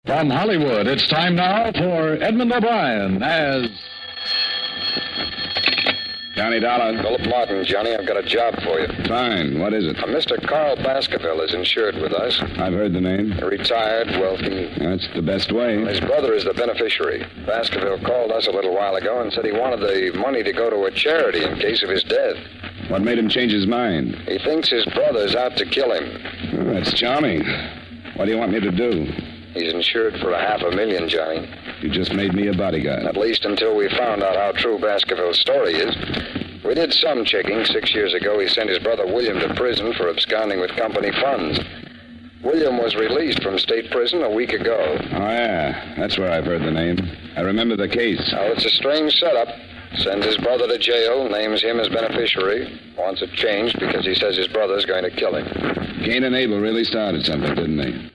From Hollywood, it's time now for Edmund O'Brien as... Johnny Dollar. Philip Martin, Johnny, I've got a job for you. Fine. What is it? Mr. Carl Baskerville is insured with us. I've heard the name. Retired, wealthy. That's the best way. His brother is the beneficiary. Baskerville called us a little while ago and said he wanted the money to go to a charity in case of his death. What made him change his mind? He thinks his brother's out to kill him. Oh, that's charming. What do you want me to do? He's insured for $500,000, Johnny. You just made me a bodyguard. At least until we found out how true Baskerville's story is. We did some checking. 6 years ago, he sent his brother William to prison for absconding with company funds. William was released from state prison a week ago. Oh, yeah. That's where I've heard the name. I remember the case. Now, it's a strange setup. Sends his brother to jail, names him as beneficiary, wants it changed because he says his brother's going to kill him. Cain and Abel really started something, didn't they?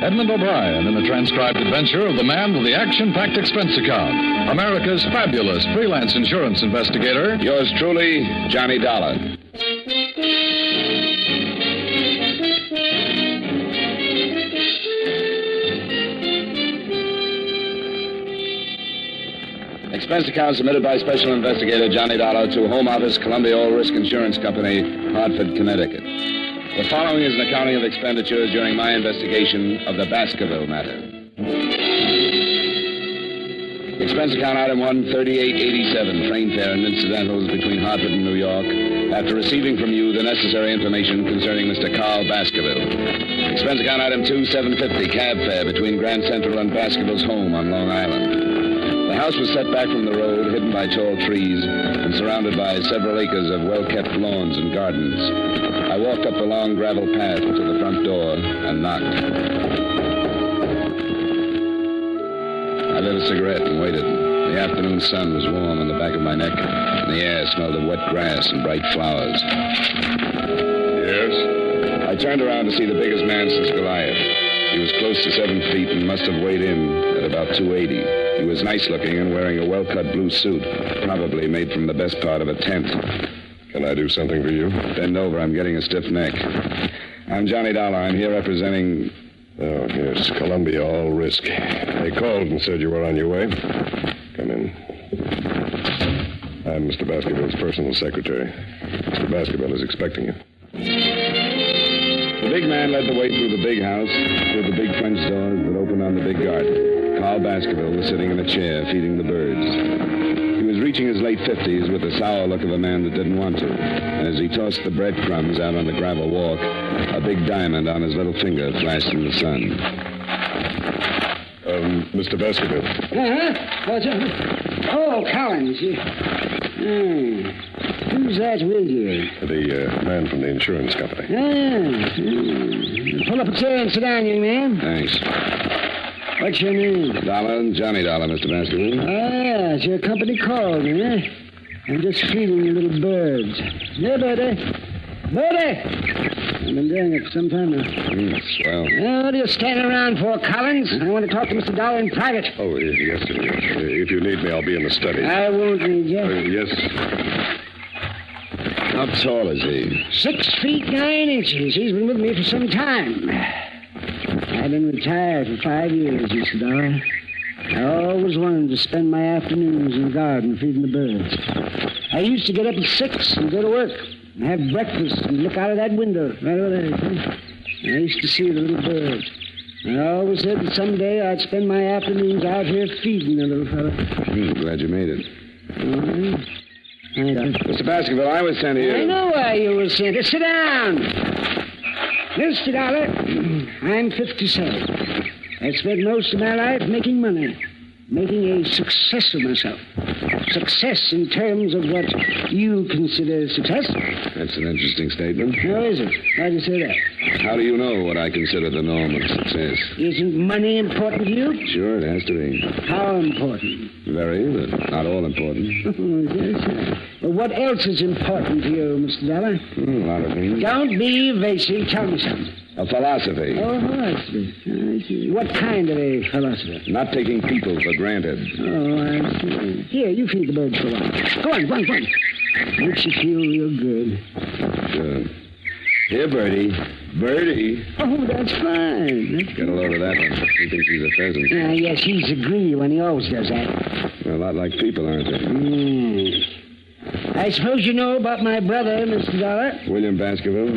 Edmund O'Brien in the transcribed adventure of the man with the action-packed expense account. America's fabulous freelance insurance investigator. Yours truly, Johnny Dollar. Expense account submitted by Special Investigator Johnny Dollar to Home Office, Columbia All Risk Insurance Company, Hartford, Connecticut. The following is an accounting of expenditures during my investigation of the Baskerville matter. Expense account item 1, 3887, train fare and incidentals between Hartford and New York, after receiving from you the necessary information concerning Mr. Carl Baskerville. Expense account item 2, 750, cab fare between Grand Central and Baskerville's home on Long Island. The house was set back from the road, hidden by tall trees, and surrounded by several acres of well-kept lawns and gardens. I walked up the long gravel path to the front door and knocked. I lit a cigarette and waited. The afternoon sun was warm on the back of my neck, and the air smelled of wet grass and bright flowers. Yes? I turned around to see the biggest man since Goliath. He was close to 7 feet and must have weighed in at about 280. He was nice-looking and wearing a well-cut blue suit, probably made from the best part of a tent. Can I do something for you? Bend over. I'm getting a stiff neck. I'm Johnny Dollar. I'm here representing... Oh, yes, Columbia All Risk. They called and said you were on your way. Come in. I'm Mr. Baskerville's personal secretary. Mr. Baskerville is expecting you. The big man led the way through the big house, through the big French doors that opened on the big garden. Carl Baskerville was sitting in a chair, feeding the birds. He was reaching his late 50s with the sour look of a man that didn't want to. And as he tossed the breadcrumbs out on the gravel walk, a big diamond on his little finger flashed in the sun. Mr. Baskerville. Oh, Collins. Who's that with you? The man from the insurance company. Pull up a chair and sit down, young man. Thanks. What's your name? Dollar, Johnny Dollar, Mr. Baskerville. It's your company called me, huh? I'm just feeding the little birds. Here, Birdy. Birdy! I've been doing it for some time now. Swell. What are you standing around for, Collins? I want to talk to Mr. Dollar in private. Oh, yes, sir. If you need me, I'll be in the study. I won't need you. Yes. How tall is he? 6 feet 9 inches. He's been with me for some time. I've been retired for 5 years, Mr. Dollar. I always wanted to spend my afternoons in the garden feeding the birds. I used to get up at 6 and go to work and have breakfast and look out of that window right over there. I used to see the little birds. I always said that someday I'd spend my afternoons out here feeding the little fella. Glad you made it. All right. Mr. Baskerville, I was sent here. I know why you were sent. Sit down. Mr. Dollar, I'm 57. I spent most of my life making money, making a success of myself. Success in terms of what you consider success. That's an interesting statement. How is it? Why do you say that? How do you know what I consider the norm of success? Isn't money important to you? Sure, it has to be. How important? Very, but not all important. Yes, sir. Well, what else is important to you, Mr. Dollar? A lot of things. Don't be evasive. Tell me something. A philosophy. Oh, philosophy. I see. What kind of a philosophy? Not taking people for granted. Oh, I see. Here, you feed the birds for a while. Go on. Makes you feel real good. Sure. Here, Birdy. Birdy. Oh, that's fine. Get a load of that one. He thinks he's a pheasant. Yes, he's a greedy one. He always does that. They're a lot like people, aren't they? I suppose you know about my brother, Mr. Dollar? William Baskerville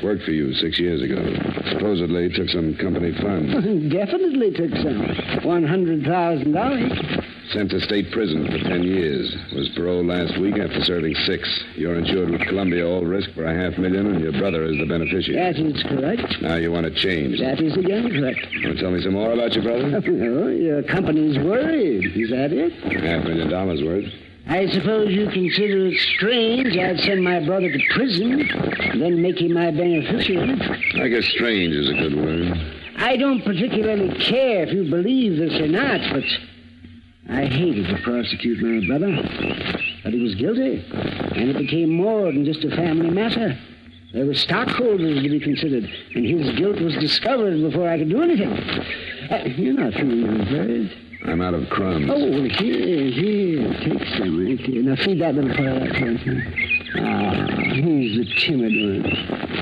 worked for you 6 years ago. Supposedly took some company funds. Definitely took some. $100,000. Sent to state prison for 10 years. Was paroled last week after serving 6. You're insured with Columbia All Risk for $500,000, and your brother is the beneficiary. That is correct. Now you want to change. That is again correct. Want to tell me some more about your brother? No, your company's worried. Is that it? $500,000 worth. I suppose you consider it strange I'd send my brother to prison, then make him my beneficiary. I guess strange is a good word. I don't particularly care if you believe this or not, but I hated to prosecute my brother. But he was guilty, and it became more than just a family matter. There were stockholders to be considered, and his guilt was discovered before I could do anything. You're not through, young bird. I'm out of crumbs. Oh, here. Take some right here. Now feed that little fellow that for me. He's the timid one.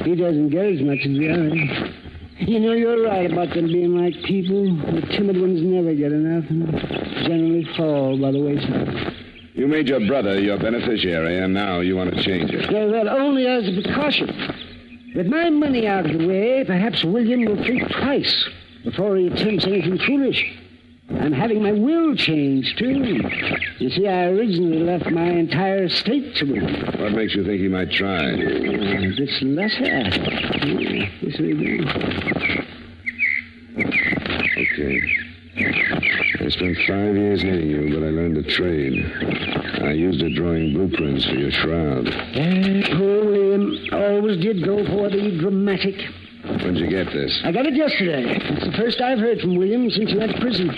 He doesn't get as much as the others. You know, you're right about them being like people. The timid ones never get enough and generally fall by the wayside. You made your brother your beneficiary, and now you want to change it. Well, only as a precaution. With my money out of the way, perhaps William will think twice before he attempts anything foolish. I'm having my will changed, too. You see, I originally left my entire estate to him. What makes you think he might try? This letter. This way go. Okay. I spent 5 years knitting you, but I learned a trade. I used it drawing blueprints for your shroud. Poor William always did go for the dramatic. When'd you get this? I got it yesterday. It's the first I've heard from William since he went to prison.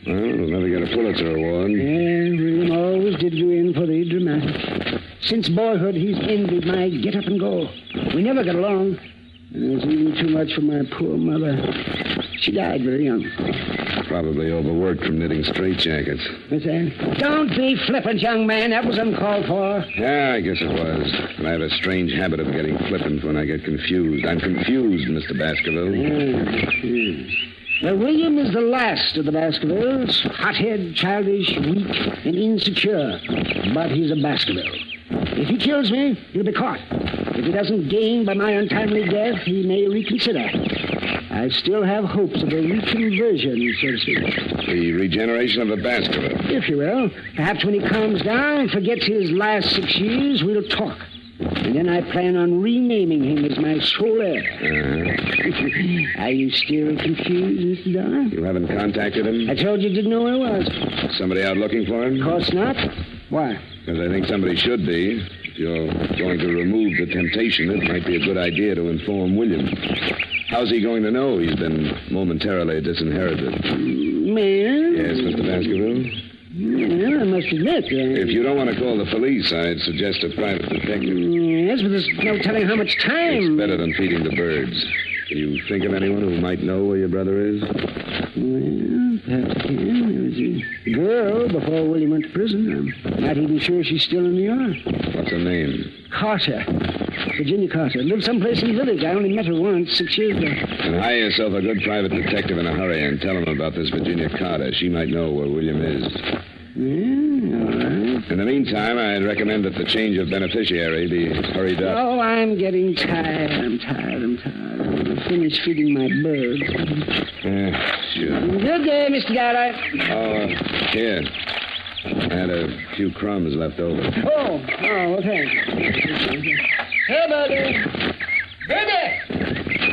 Well, we'll never get a Pulitzer Award. Yeah, William always did go in for the dramatic. Since boyhood, he's envied my get up and go. We never got along. And it was even too much for my poor mother. She died very young. Probably overworked from knitting straitjackets. What's that? Don't be flippant, young man. That was uncalled for. Yeah, I guess it was. And I have a strange habit of getting flippant when I get confused. I'm confused, Mr. Baskerville. Well, William is the last of the Baskervilles. Hothead, childish, weak, and insecure. But he's a Baskerville. If he kills me, he'll be caught. If he doesn't gain by my untimely death, he may reconsider. I still have hopes of a reconversion, so to speak. The regeneration of the Baskerville. If you will. Perhaps when he calms down and forgets his last 6 years, we'll talk. And then I plan on renaming him as my sole heir. Are you still confused, Mr. Dollar? You haven't contacted him? I told you didn't know where he was. Somebody out looking for him? Of course not. Why? Because I think somebody should be. If you're going to remove the temptation, it might be a good idea to inform William. How's he going to know he's been momentarily disinherited? Man? Yes, Mr. Baskerville? Well, I must admit... If you don't want to call the police, I'd suggest a private detective. Yes, but there's no telling how much time... It's better than feeding the birds. Can you think of anyone who might know where your brother is? Well, perhaps I can. There was a girl before William went to prison. I'm not even sure she's still in New York. What's her name? Carter. Virginia Carter. Lived someplace in the village. I only met her once 6 years ago. And hire yourself a good private detective in a hurry and tell him about this Virginia Carter. She might know where William is. Yeah, all right. In the meantime, I'd recommend that the change of beneficiary be hurried up. Oh, I'm getting tired. I'm tired. I'm going to finish feeding my birds. Sure. Good day, Mr. Dollar. Oh, here. I had a few crumbs left over. Oh, well, thanks. Hey, Birdy. Birdy!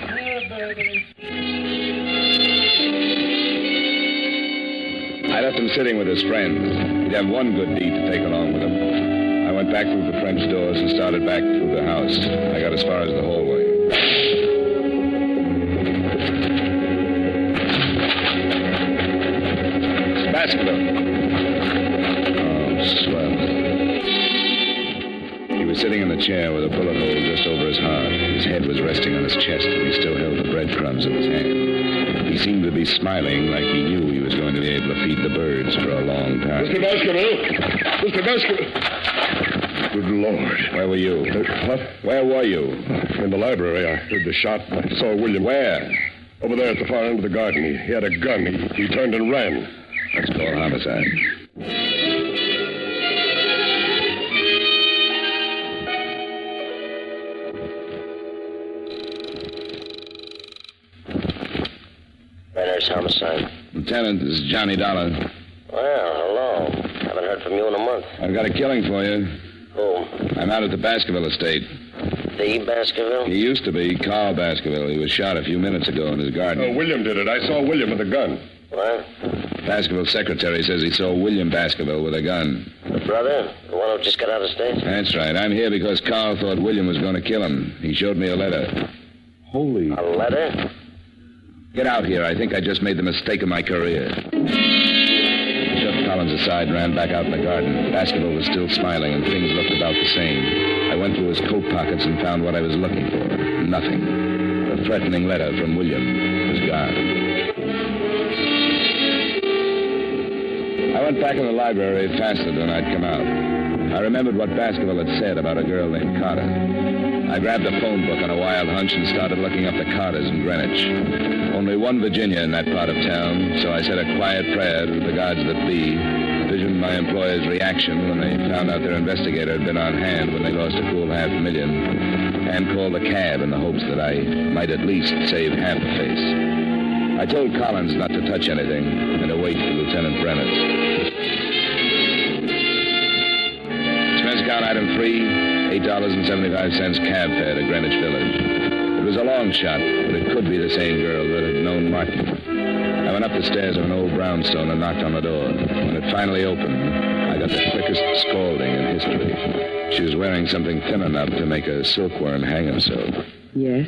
Hey, Birdy. I left him sitting with his friends. He'd have one good deed to take along with him. I went back through the French doors and started back through the house. I got as far as the hallway. It's Baskerville. Oh, swell. He was sitting in the chair with a bullet hole just over his heart. His head was resting on his chest, and he still held the breadcrumbs in his hand. He seemed to be smiling like he knew he was going to be able to feed the birds for a long time. Mr. Baskerville! Mr. Baskerville! Good Lord. Where were you? What? Where were you? In the library. I heard the shot. I saw William. Where? Over there at the far end of the garden. He had a gun. He turned and ran. Let's call homicide. Renner's homicide. Lieutenant, this is Johnny Dollar. Well, hello. Haven't heard from you in a month. I've got a killing for you. Who? I'm out at the Baskerville estate. The Baskerville? He used to be Carl Baskerville. He was shot a few minutes ago in his garden. Oh, William did it. I saw William with a gun. What? Baskerville's secretary says he saw William Baskerville with a gun. The brother? The one who just got out of state? That's right. I'm here because Carl thought William was going to kill him. He showed me a letter. Holy... A letter? Get out here. I think I just made the mistake of my career. I shoved Collins aside and ran back out in the garden. Baskerville was still smiling, and things looked about the same. I went through his coat pockets and found what I was looking for. Nothing. The threatening letter from William was gone. I went back in the library faster than I'd come out. I remembered what Baskerville had said about a girl named Carter. I grabbed a phone book on a wild hunch and started looking up the Carters in Greenwich. Only one Virginia in that part of town, so I said a quiet prayer to the gods that be, envisioned my employer's reaction when they found out their investigator had been on hand when they lost a cool $500,000, and called a cab in the hopes that I might at least save half a face. I told Collins not to touch anything and to wait for Lieutenant Brenner's. Expense account item 3. $8.75 cab fare to Greenwich Village. It was a long shot, but it could be the same girl that had known Martin. I went up the stairs of an old brownstone and knocked on the door. When it finally opened, I got the quickest scalding in history. She was wearing something thin enough to make a silkworm hang himself. Yes?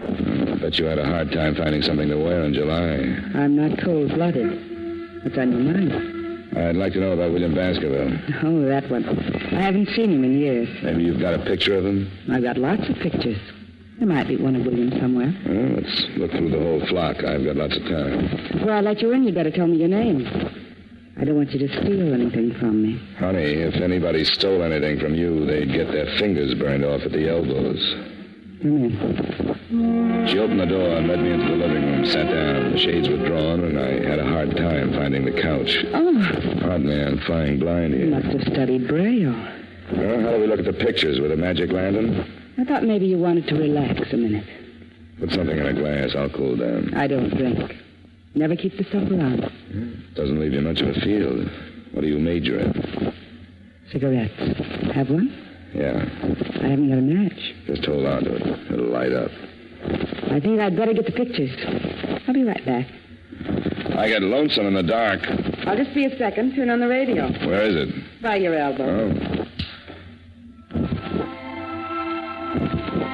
I bet you had a hard time finding something to wear in July. I'm not cold-blooded. What's on your mind? I'd like to know about William Baskerville. Oh, that one. I haven't seen him in years. Maybe you've got a picture of him? I've got lots of pictures. There might be one of William somewhere. Well, let's look through the whole flock. I've got lots of time. Before I let you in, you'd better tell me your name. I don't want you to steal anything from me. Honey, if anybody stole anything from you, they'd get their fingers burned off at the elbows. Come in. She opened the door and led me into the living room, sat down. The shades were drawn, and I had a hard time finding the couch. Oh. Pardon me, I'm flying blind You here. must have studied Braille. Well, how do we look at the pictures? With a magic lantern? I thought maybe you wanted to relax a minute. Put something in a glass. I'll cool down. I don't drink. Never keep the stuff around. Doesn't leave you much of a field. What do you major in? Cigarettes. Have one? Yeah, I haven't got a match. just hold on to it. It'll light up. I think I'd better get the pictures. I'll be right back. I get lonesome in the dark. I'll just be a second. Turn on the radio. Where is it? By your elbow. Oh.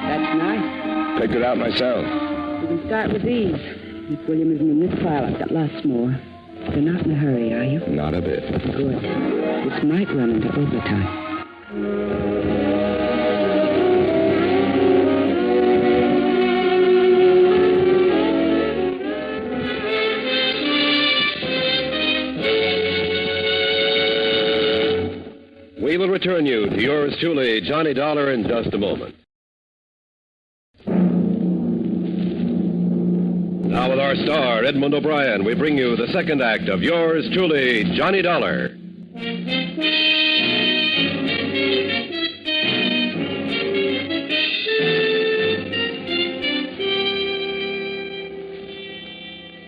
That's nice. Picked it out myself. You can start with these. If William isn't in this file, I've got lots more. You're not in a hurry, are you? Not a bit. Good. This might run into overtime. We will return you to yours truly, Johnny Dollar, in just a moment. Now with our star, Edmund O'Brien, we bring you the second act of yours truly, Johnny Dollar.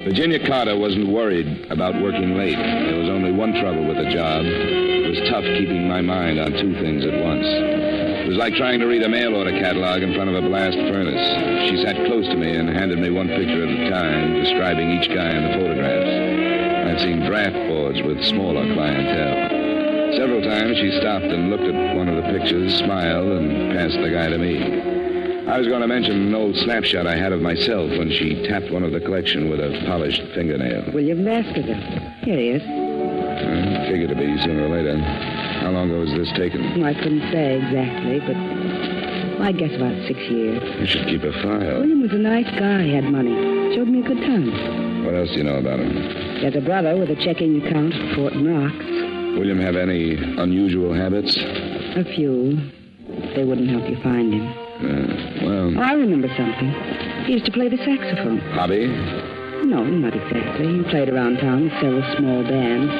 Virginia Carter wasn't worried about working late. There was only one trouble with the job. It was tough keeping my mind on two things at once. It was like trying to read a mail order catalog in front of a blast furnace. She sat close to me and handed me one picture at a time, describing each guy in the photographs. I'd seen draft boards with smaller clientele. Several times she stopped and looked at one of the pictures, smiled, and passed the guy to me. I was going to mention an old snapshot I had of myself when she tapped one of the collection with a polished fingernail. William Baskerville. Here he is. Figured to be sooner or later. How long ago was this taken? I couldn't say exactly, but I guess about 6 years. You should keep a file. William was a nice guy, had money. Showed me a good time. What else do you know about him? He has a brother with a checking account at Fort Knox. William have any unusual habits? A few. They wouldn't help you find him. Well... Oh, I remember something. He used to play the saxophone. Hobby? No, not exactly. He played around town with several small bands.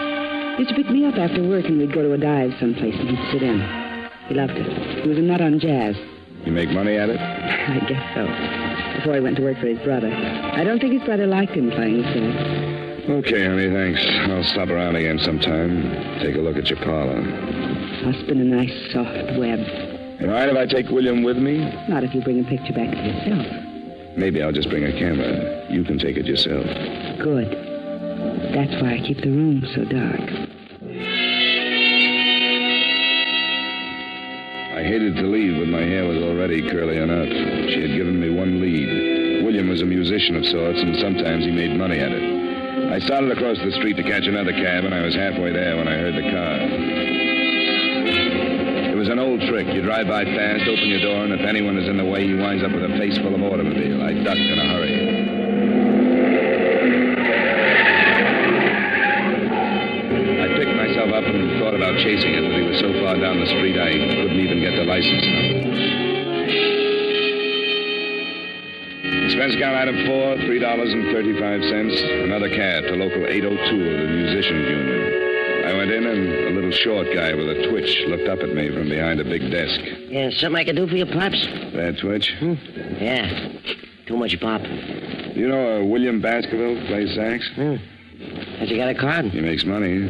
He used to pick me up after work, and we'd go to a dive someplace, and he'd sit in. He loved it. He was a nut on jazz. You make money at it? I guess so. Before he went to work for his brother. I don't think his brother liked him playing the sax. Okay, honey, thanks. I'll stop around again sometime. Take a look at your parlor. I'll spin a nice, soft web. All right if I take William with me? Not if you bring a picture back to yourself. Maybe I'll just bring a camera. You can take it yourself. Good. That's why I keep the room so dark. I hated to leave, but my hair was already curly enough. She had given me one lead. William was a musician of sorts, and sometimes he made money at it. I started across the street to catch another cab, and I was halfway there when I heard the car. It was an old trick. You drive by fast, open your door, and if anyone is in the way, he winds up with a face full of automobile. I ducked in a hurry. I picked myself up and thought about chasing it, but he was so far down the street I couldn't even get the license number. Expense account item 4, $3.35. Another cab to local 802 of the Musicians Union. I went in, and a little short guy with a twitch looked up at me from behind a big desk. Yeah, something I can do for you, Pops? That twitch? Yeah. Too much, Pop. Do you know William Baskerville plays sax? Has he got a card? He makes money.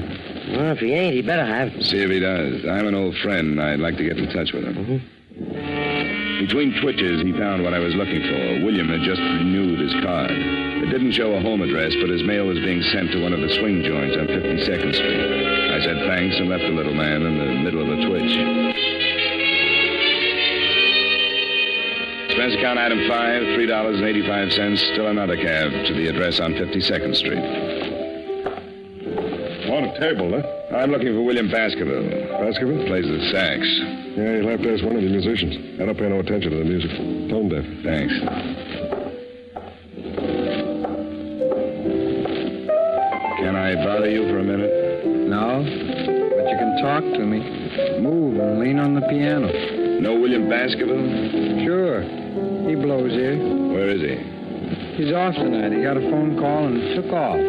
Well, if he ain't, he better have. See if he does. I'm an old friend. I'd like to get in touch with him. Between twitches, he found what I was looking for. William had just renewed his card. It didn't show a home address, but his mail was being sent to one of the swing joints on 52nd Street. I said thanks and left the little man in the middle of a twitch. Expense account item 5, $3.85. Still another cab to the address on 52nd Street. On a table, huh? I'm looking for William Baskerville. Baskerville? Plays the sax. Yeah, you'll have to ask one of the musicians. I don't pay no attention to the music. Tone deaf. Thanks. Can I bother you for a minute? No, but you can talk to me. Move and lean on the piano. Know William Baskerville? Sure. He blows here. Where is he? He's off tonight. He got a phone call and took off.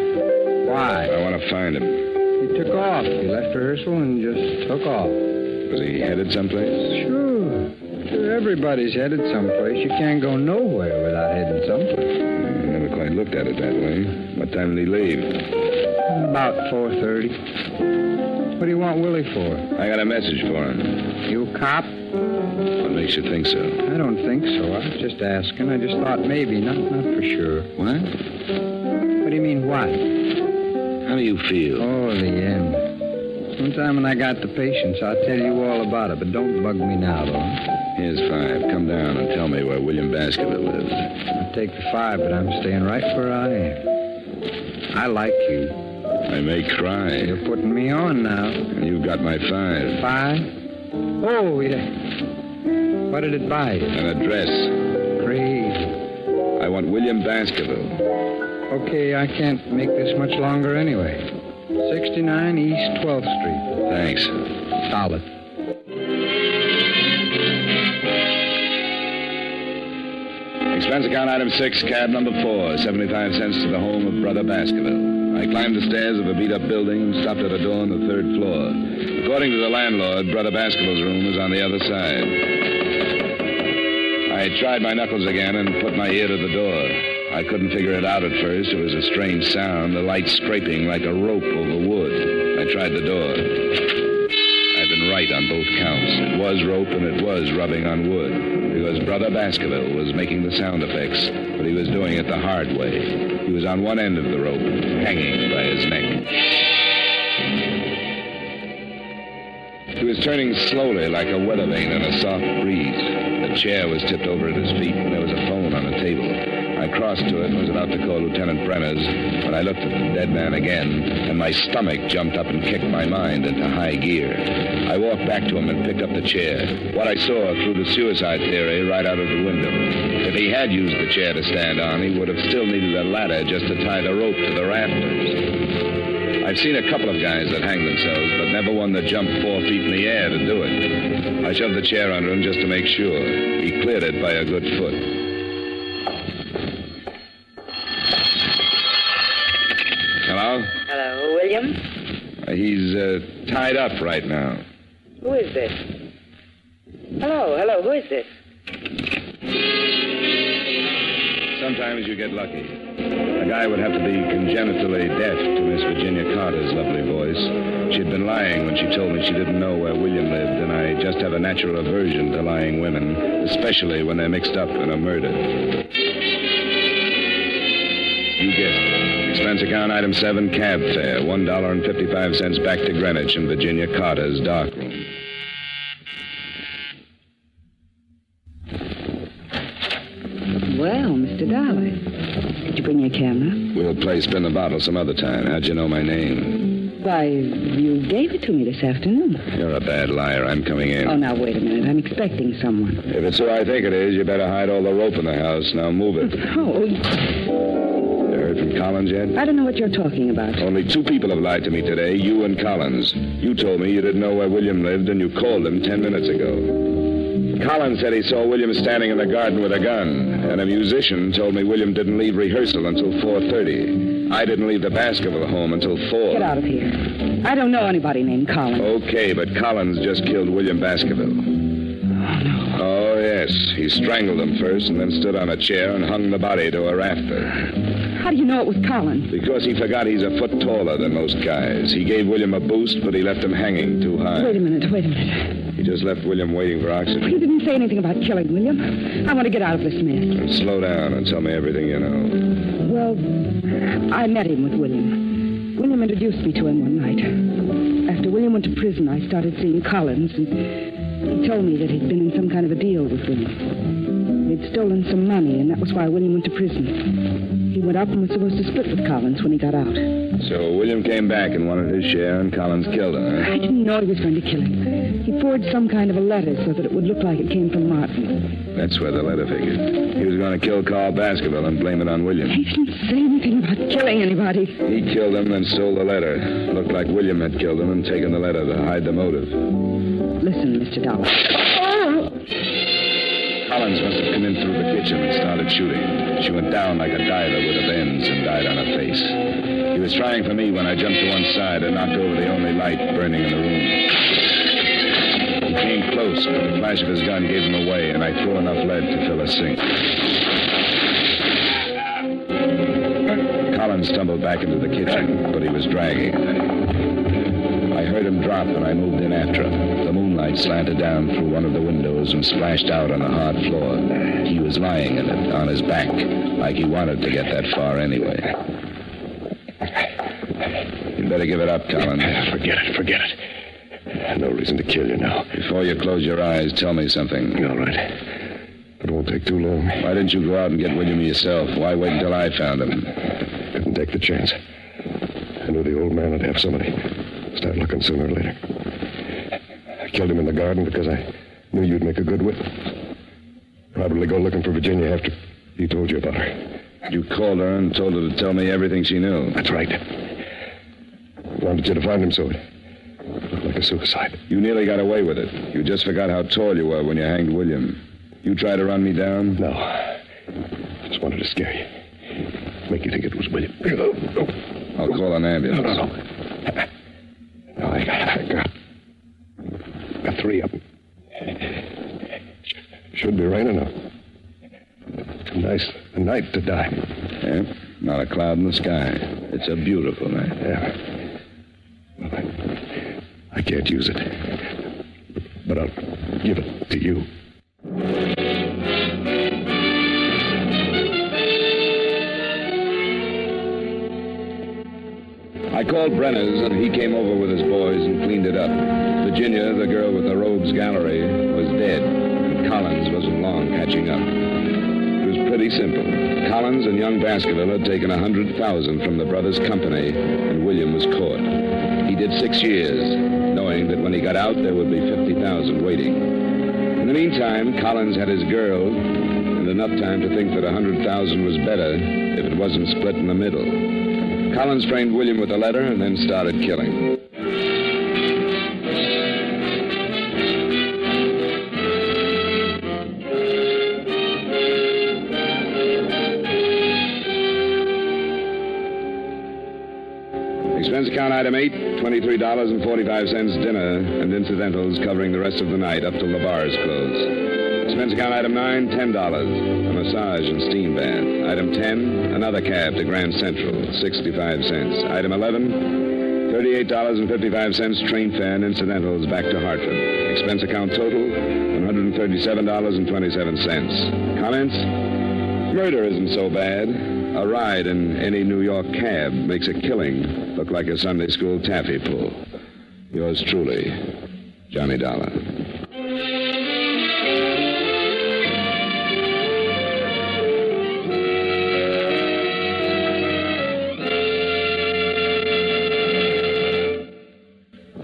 Why? I want to find him. He took off. He left rehearsal and just took off. Was he headed someplace? Sure. Everybody's headed someplace. You can't go nowhere without heading someplace. I never quite looked at it that way. What time did he leave? About 4:30. What do you want Willie for? I got a message for him. You a cop? What makes you think so? I don't think so. I was just asking. I just thought maybe. Not for sure. What? What do you mean, what? How do you feel? Oh, the end. Sometime when I got the patience, I'll tell you all about it, but don't bug me now, though. Here's 5. Come down and tell me where William Baskerville lives. I'll take the 5, but I'm staying right where I am. I like you. I may cry. You're putting me on now. And you've got my 5. 5? Oh, yeah. What did it buy you? An address. Crazy. I want William Baskerville. Okay, I can't make this much longer anyway. 69 East 12th Street. Thanks. Solid. Expense account item 6, cab number 4, 75 cents to the home of Brother Baskerville. I climbed the stairs of a beat-up building and stopped at a door on the 3rd floor. According to the landlord, Brother Baskerville's room was on the other side. I tried my knuckles again and put my ear to the door. I couldn't figure it out at first. It was a strange sound, the light scraping like a rope over wood. I tried the door. I'd been right on both counts. It was rope and it was rubbing on wood. Because Brother Baskerville was making the sound effects, but he was doing it the hard way. He was on one end of the rope, hanging by his neck. He was turning slowly like a weather vane in a soft breeze. The chair was tipped over at his feet, and there was a phone on the table. I crossed to it and was about to call Lieutenant Brenner's when I looked at the dead man again, and my stomach jumped up and kicked my mind into high gear. I walked back to him and picked up the chair. What I saw threw the suicide theory right out of the window. If he had used the chair to stand on, he would have still needed a ladder just to tie the rope to the rafters. I've seen a couple of guys that hang themselves, but never one that jumped 4 feet in the air to do it. I shoved the chair under him just to make sure. He cleared it by a good foot. Hello? Hello, William? He's tied up right now. Who is this? Hello, who is this? Sometimes you get lucky. A guy would have to be congenitally deaf to Miss Virginia Carter's lovely voice. She'd been lying when she told me she didn't know where William lived, and I just have a natural aversion to lying women, especially when they're mixed up in a murder. You guessed it. Expense account item 7, cab fare, $1.55 back to Greenwich in Virginia Carter's darkroom. Well, Mr. Dollar, did you bring your camera? We'll play spin the bottle some other time. How'd you know my name? Why, you gave it to me this afternoon. You're a bad liar. I'm coming in. Oh, now, wait a minute. I'm expecting someone. If it's who I think it is, you better hide all the rope in the house. Now move it. Oh, You heard from Collins yet? I don't know what you're talking about. Only 2 people have lied to me today, you and Collins. You told me you didn't know where William lived, and you called him 10 minutes ago. Collins said he saw William standing in the garden with a gun, and a musician told me William didn't leave rehearsal until 4:30. I didn't leave the Baskerville home until 4. Get out of here. I don't know anybody named Collins. Okay, but Collins just killed William Baskerville. Oh, no. Oh, yes. He strangled him first and then stood on a chair and hung the body to a rafter. How do you know it was Collins? Because he forgot he's a foot taller than most guys. He gave William a boost, but he left him hanging too high. Wait a minute. He just left William waiting for oxygen. You didn't say anything about killing William. I want to get out of this mess. And slow down and tell me everything you know. Well, I met him with William. William introduced me to him one night. After William went to prison, I started seeing Collins, and he told me that he'd been in some kind of a deal with William. They'd stolen some money, and that was why William went to prison. He went up and was supposed to split with Collins when he got out. So William came back and wanted his share, and Collins killed him, huh? I didn't know he was going to kill him. He forged some kind of a letter so that it would look like it came from Martin. That's where the letter figured. He was going to kill Carl Baskerville and blame it on William. He didn't say anything about killing anybody. He killed him and stole the letter. Looked like William had killed him and taken the letter to hide the motive. Listen, Mr. Dollar. Collins must have come in through the kitchen and started shooting. She went down like a diver with a bends and died on her face. He was trying for me when I jumped to one side and knocked over the only light burning in the room. He came close, but the flash of his gun gave him away, and I threw enough lead to fill a sink. Collins stumbled back into the kitchen, but he was dragging. I heard him drop, and I moved in after him. The moonlight slanted down through one of the windows and splashed out on the hard floor. He was lying in it, on his back, like he wanted to get that far anyway. You'd better give it up, Collins. Forget it. No reason to kill you now. Before you close your eyes, tell me something. All right. It won't take too long. Why didn't you go out and get William yourself? Why wait until I found him? Didn't take the chance. I knew the old man would have somebody. Start looking sooner or later. I killed him in the garden because I knew you'd make a good witness. Probably go looking for Virginia after he told you about her. You called her and told her to tell me everything she knew. That's right. Wanted you to find him, so it looked like a suicide. You nearly got away with it. You just forgot how tall you were when you hanged William. You tried to run me down? No. Just wanted to scare you. Make you think it was William. I'll call an ambulance. No, I got 3 of them. Should be right enough. Too nice a night to die. Yeah, not a cloud in the sky. It's a beautiful night. Yeah. Well, I can't use it. But I'll give it to you. I called Brenner's, and he came over with his boys and cleaned it up. Virginia, the girl with the rogues gallery, was dead, and Collins wasn't long catching up. It was pretty simple. Collins and young Baskerville had taken $100,000 from the brothers' company, and William was caught. He did 6 years, knowing that when he got out, there would be $50,000 waiting. In the meantime, Collins had his girl, and enough time to think that $100,000 was better if it wasn't split in the middle. Collins framed William with a letter and then started killing. Expense account item 8, $23.45 dinner and incidentals covering the rest of the night up till the bars close. Expense account item 9, $10, a massage and steam bath. Item 10, another cab to Grand Central, 65 cents. Item 11, $38.55 train fare and incidentals back to Hartford. Expense account total, $137.27. Comments? Murder isn't so bad. A ride in any New York cab makes a killing look like a Sunday school taffy pull. Yours truly, Johnny Dollar.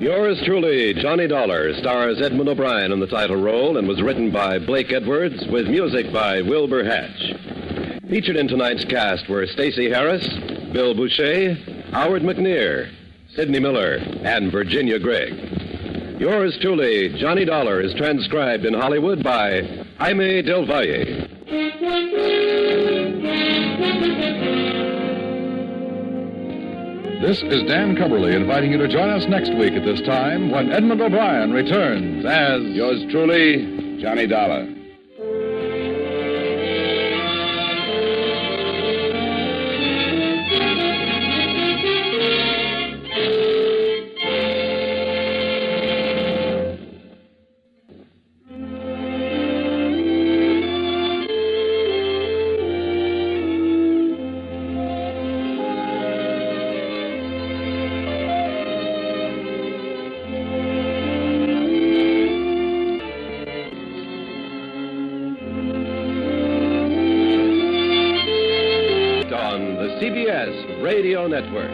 Yours truly, Johnny Dollar, stars Edmund O'Brien in the title role and was written by Blake Edwards with music by Wilbur Hatch. Featured in tonight's cast were Stacey Harris, Bill Boucher, Howard McNear, Sidney Miller, and Virginia Gregg. Yours truly, Johnny Dollar, is transcribed in Hollywood by Jaime Del Valle. This is Dan Cumberly inviting you to join us next week at this time when Edmund O'Brien returns as... Yours truly, Johnny Dollar. CBS Radio Network.